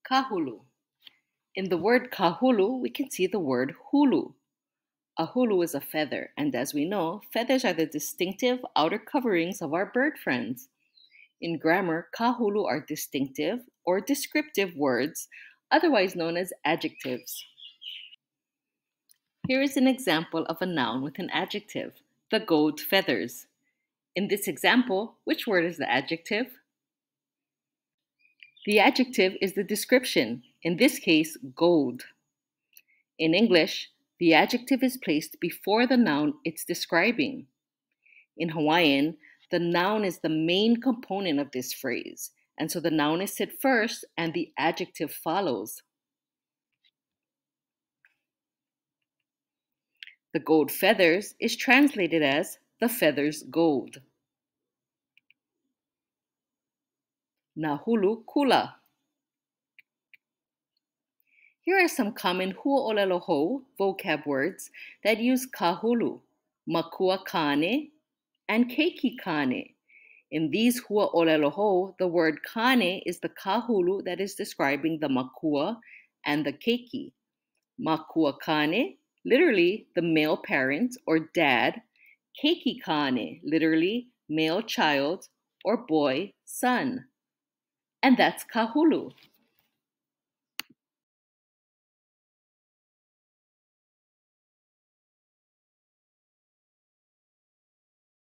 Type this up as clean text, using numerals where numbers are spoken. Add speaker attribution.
Speaker 1: Kāhulu. In the word Kāhulu, we can see the word hulu. A hulu is a feather, and as we know, feathers are the distinctive outer coverings of our bird friends. In grammar, Kāhulu are distinctive or descriptive words, otherwise known as adjectives. Here is an example of a noun with an adjective, the gold feathers. In this example, which word is the adjective? The adjective is the description, in this case, gold. In English, the adjective is placed before the noun it's describing. In Hawaiian, the noun is the main component of this phrase, and so the noun is said first and the adjective follows. The gold feathers is translated as the feathers gold. Na hulu kula. Here are some common ʻŌlelo vocab words that use kāhulu, makua kane, and keiki kane. In these ʻŌlelo, the word kane is the kāhulu that is describing the makua and the keiki. Makua kane, literally the male parent or dad. Keiki kane, literally male child or boy, son. And that's kāhulu.